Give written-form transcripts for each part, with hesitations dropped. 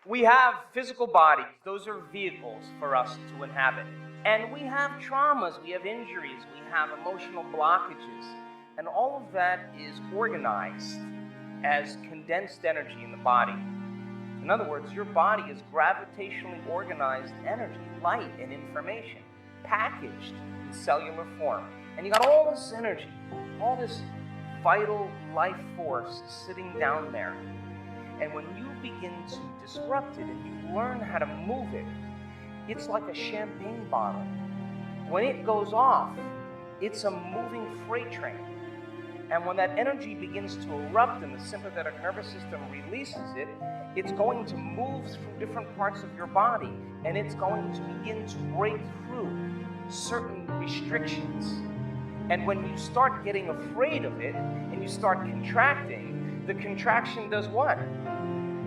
We have physical bodies. Those are vehicles for us to inhabit. And we have traumas, we have injuries, we have emotional blockages. And all of that is organized as condensed energy in the body. In other words, your body is gravitationally organized energy, light, and information, packaged in cellular form. And you got all this energy, all this vital life force sitting down there. And when you begin to disrupt it and you learn how to move it, it's like a champagne bottle. When it goes off, it's a moving freight train. And when that energy begins to erupt and the sympathetic nervous system releases it, it's going to move through different parts of your body, and it's going to begin to break through certain restrictions. And when you start getting afraid of it and you start contracting, the contraction does what?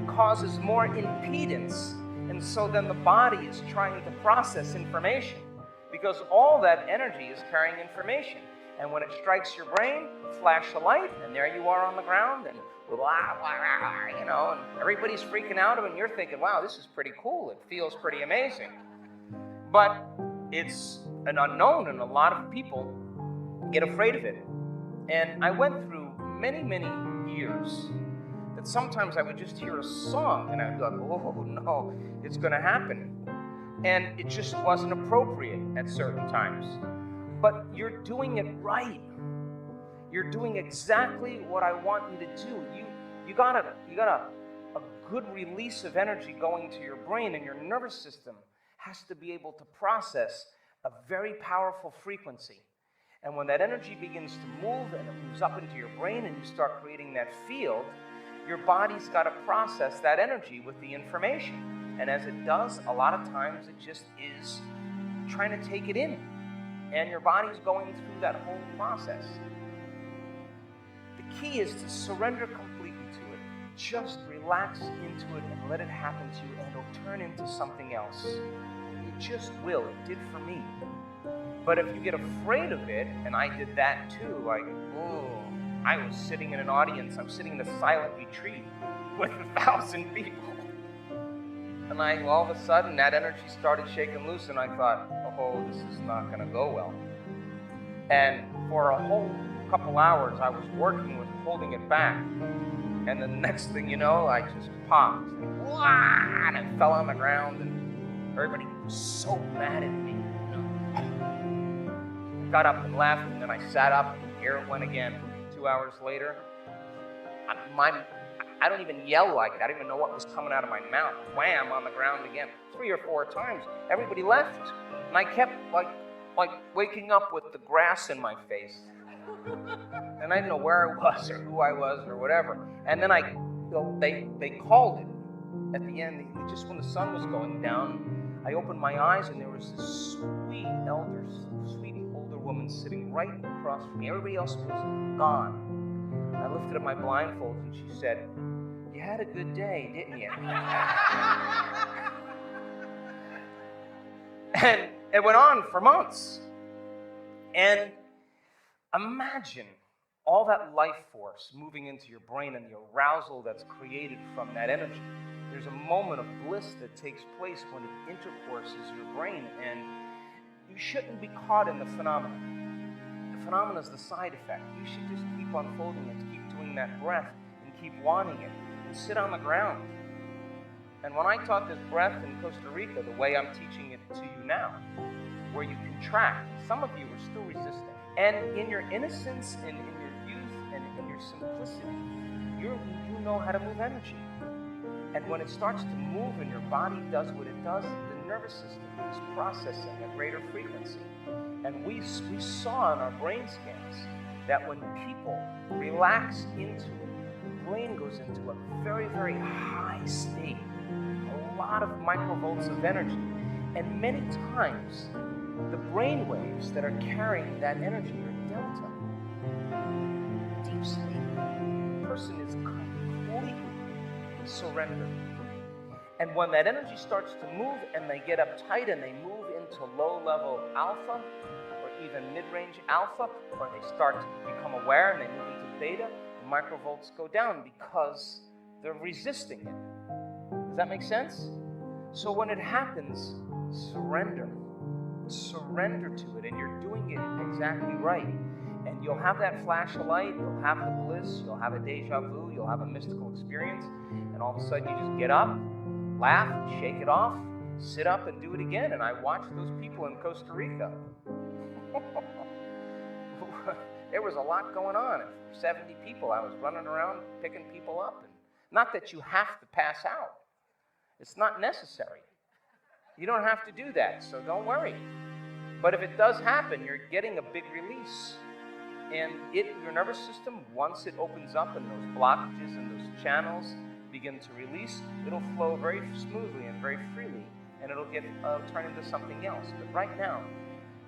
Causes more impedance. And so then the body is trying to process information, because all that energy is carrying information. And when it strikes your brain, flash a light, and there you are on the ground, and blah, blah, blah, you know, and everybody's freaking out, and you're thinking, wow, this is pretty cool. It feels pretty amazing. But it's an unknown, and a lot of people get afraid of it. And I went through many, many years that sometimes I would just hear a song, and I'd go, oh no, it's going to happen. And it just wasn't appropriate at certain times. But you're doing it right. You're doing exactly what I want you to do. You got a good release of energy going to your brain, and your nervous system has to be able to process a very powerful frequency. And when that energy begins to move and it moves up into your brain and you start creating that field, your body's got to process that energy with the information. And as it does, a lot of times it just is trying to take it in. And your body's going through that whole process. The key is to surrender completely to it. Just relax into it and let it happen to you, and it'll turn into something else. It just will. It did for me. But if you get afraid of it, and I did that too, like, oh, I was sitting in an audience, I'm sitting in a silent retreat with 1,000 people. And all of a sudden, that energy started shaking loose, and I thought, oh, this is not going to go well. And for a whole couple hours, I was working with holding it back. And the next thing you know, I just popped, and I fell on the ground, and everybody was so mad at me. I got up and left, and then I sat up, and here it went again. 2 hours later, I don't even yell like that. I don't even know what was coming out of my mouth. Wham, on the ground again. 3 or 4 times. Everybody left. And I kept like waking up with the grass in my face. And I didn't know where I was or who I was or whatever. And then they called it at the end. Just when the sun was going down, I opened my eyes, and there was this sweet older woman sitting right across from me. Everybody else was gone. I lifted up my blindfold, and she said, "You had a good day, didn't you?" And it went on for months. And imagine all that life force moving into your brain and the arousal that's created from that energy. There's a moment of bliss that takes place when it intercourses your brain, and you shouldn't be caught in the phenomenon. The phenomenon is the side effect. You should just keep unfolding it, keep doing that breath, and keep wanting it, and sit on the ground. And when I taught this breath in Costa Rica, the way I'm teaching it to you now, where you contract, some of you are still resisting. And in your innocence and in your youth and in your simplicity, you know how to move energy. And when it starts to move and your body does what it does, the nervous system is processing a greater frequency. And we saw in our brain scans that when people relax into it, the brain goes into a very, very high state, a lot of microvolts of energy. And many times, the brain waves that are carrying that energy are delta, deep sleep. The person is completely surrendered. And when that energy starts to move and they get uptight and they move into low-level alpha or even mid-range alpha, or they start to become aware and they move into theta, the microvolts go down because they're resisting it. Does that make sense? So when it happens, surrender. Surrender to it, and you're doing it exactly right. And you'll have that flash of light, you'll have the bliss, you'll have a deja vu, you'll have a mystical experience, and all of a sudden you just get up, laugh, shake it off, sit up and do it again. And I watched those people in Costa Rica. There was a lot going on. 70 people, I was running around picking people up. And not that you have to pass out. It's not necessary. You don't have to do that, so don't worry. But if it does happen, you're getting a big release. And your nervous system, once it opens up and those blockages and those channels begin to release, it'll flow very smoothly and very freely, and it'll get turned into something else. But right now,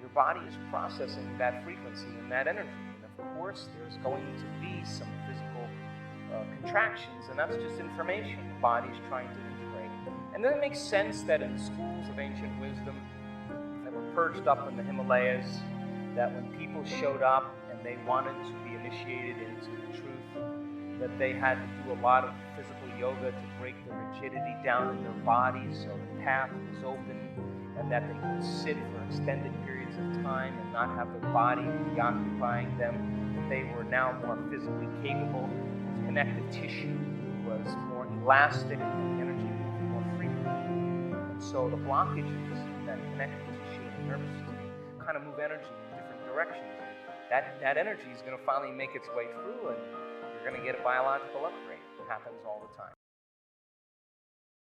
your body is processing that frequency and that energy. And of course, there's going to be some physical contractions, and that's just information. The body's trying to integrate. And then it makes sense that in the schools of ancient wisdom that were perched up in the Himalayas, that when people showed up and they wanted to be initiated into the truth, that they had to do a lot of physical yoga to break the rigidity down in their bodies so the path was open, and that they could sit for extended periods of time and not have their body preoccupying them. That they were now more physically capable. Connective tissue was more elastic, and the energy moved more freely. And so the blockages in that connective tissue and nervous system kind of move energy in different directions. That energy is going to finally make its way through, and you're going to get a biological upgrade. It happens all the time.